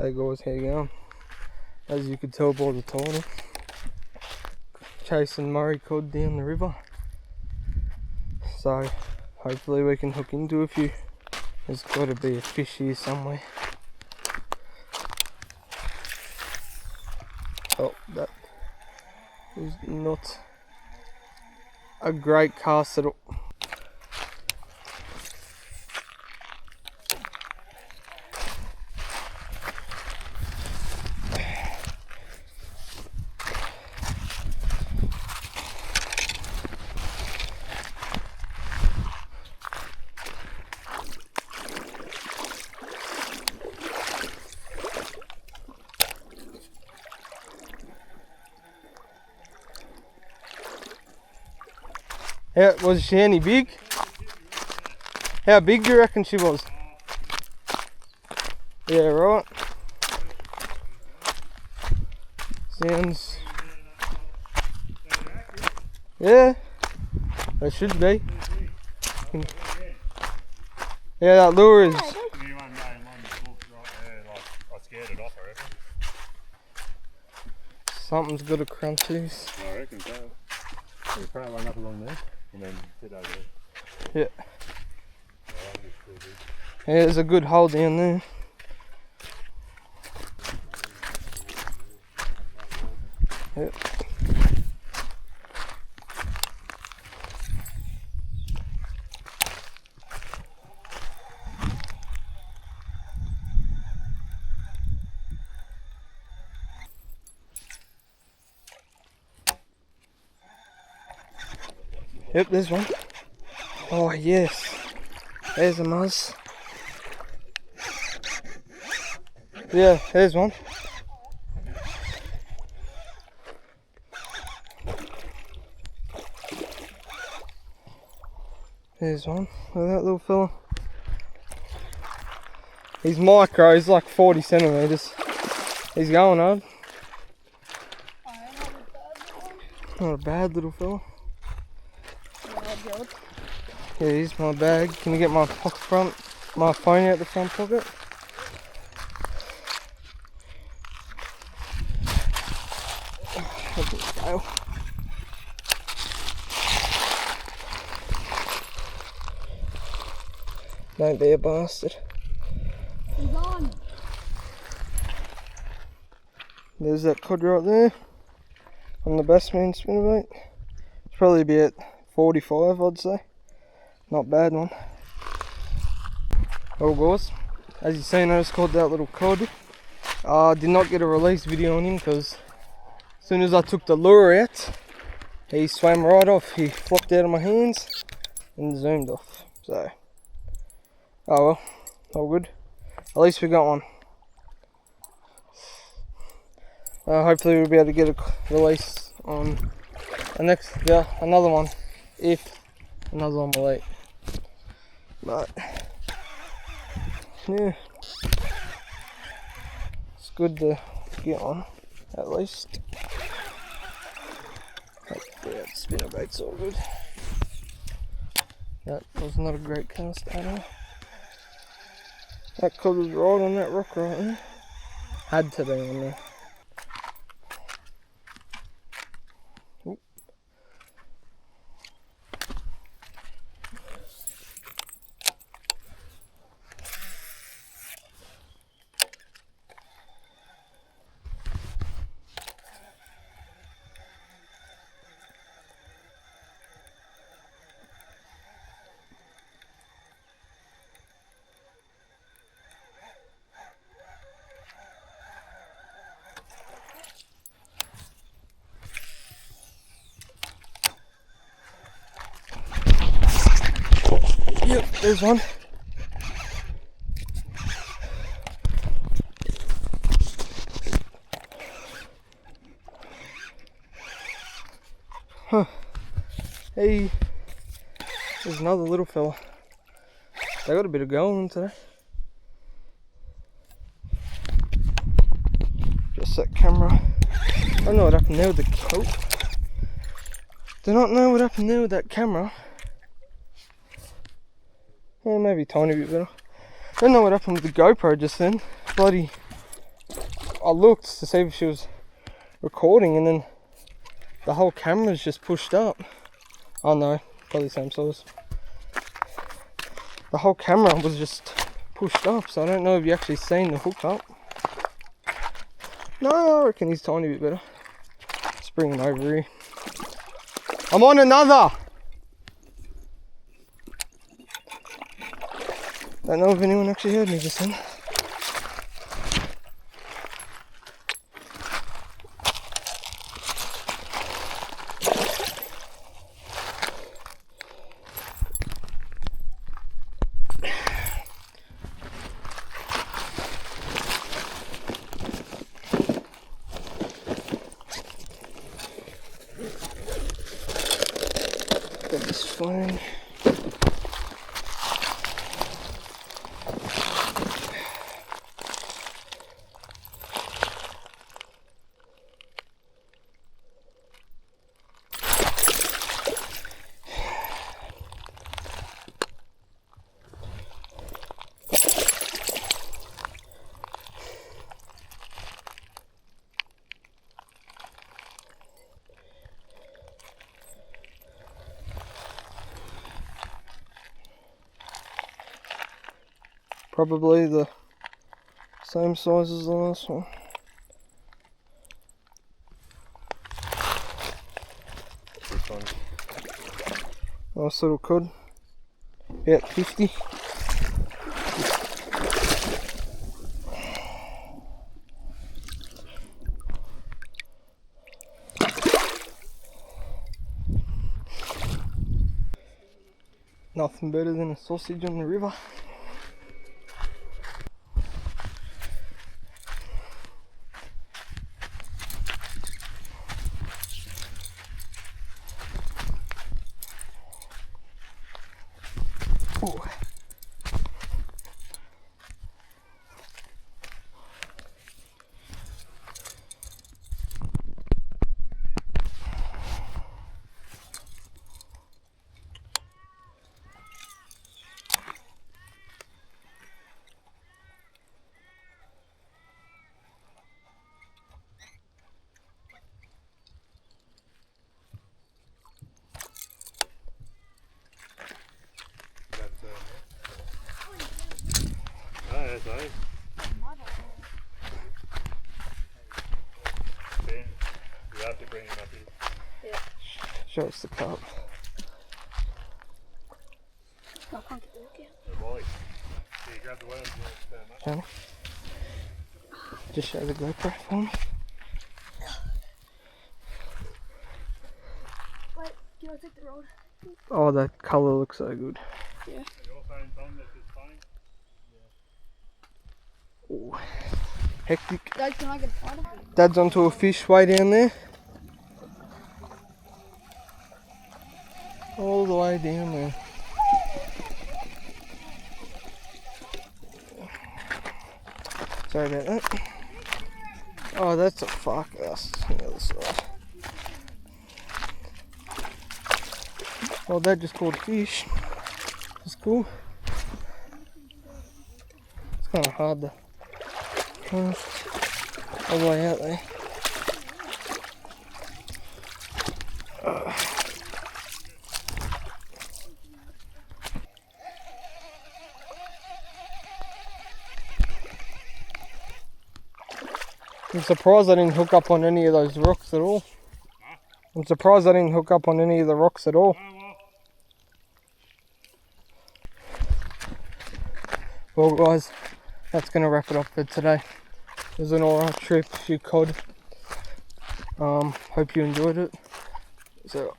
Hey guys, how you going? As you could tell by the title, chasing Murray cod down the river. So hopefully we can hook into a few. There's got to be a fish here somewhere. Oh, that is not a great cast at all. How, was she any big? How big do you reckon she was? Yeah, right. Sounds... Yeah, they should be. Yeah, that lure is... I scared it off, I reckon. Something's got to crunch these. I reckon so. So you try and run up along there and then sit over there. Yeah. Yeah, there's a good hole down there. Yep. Yep, there's one. Oh yes, there's a muzz. Yeah, there's one. There's one. Look at that little fella. He's micro, he's like 40 centimetres. He's going hard. Not a bad little fella. Yeah, here's my bag. Can you get my phone out the front pocket? Look at the tail. Don't be a bastard. He's on. There's that cod right there on the Bassman spinnerbait. It's probably about 45, I'd say. Not bad one. Well guys, as you've seen, I just caught that little cod. Did not get a release video on him because as soon as I took the lure out, he swam right off. He flopped out of my hands and zoomed off. So, oh well, all good. At least we got one. Hopefully we'll be able to get a release on the another one, if another one will eat. But yeah, it's good to get on at least. Yeah, spinnerbait's all good. That was not a great cast at all. That cod was right on that rock right there. Had to be on there. Yep, there's one. Huh. Hey, there's another little fella. They got a bit of going today. Just that camera. I don't know what happened there with the coat. Do not know what happened there with that camera. Well, maybe a tiny bit better. I don't know what happened with the GoPro just then. Bloody I looked to see if she was recording, and then the whole camera's just pushed up. Oh no, probably same size. The whole camera was just pushed up, so I don't know if you actually seen the hook up. No, I reckon he's a tiny bit better. Let's bring him over here. I'm on another! Don't know if anyone actually heard me just then. Got this phone. Probably the same size as the last one. This one. Nice little cod. About 50. Nothing better than a sausage on the river. Ooh. That's right. Ben, you have to bring him up here. Show us the cup. No, I can't get the hook out. The boy. So you grab the worms and turn them up. Johnny. Just show the GoPro for me. Wait, do you want to take the road? Oh, that colour looks so good. Yeah. Your phone's on, that's his phone. Ooh. Hectic. Dad, can I get a photo? Dad's onto a fish way down there. All the way down there. Sorry about that. Oh, that's a fuck us on the other side. Well, that just caught fish. That's cool. It's kind of hard to cast all the way out there. I'm surprised I didn't hook up on any of those rocks at all. I'm surprised I didn't hook up on any of the rocks at all. Well guys, that's going to wrap it up for today. It was an alright trip, a few cod. Hope you enjoyed it. So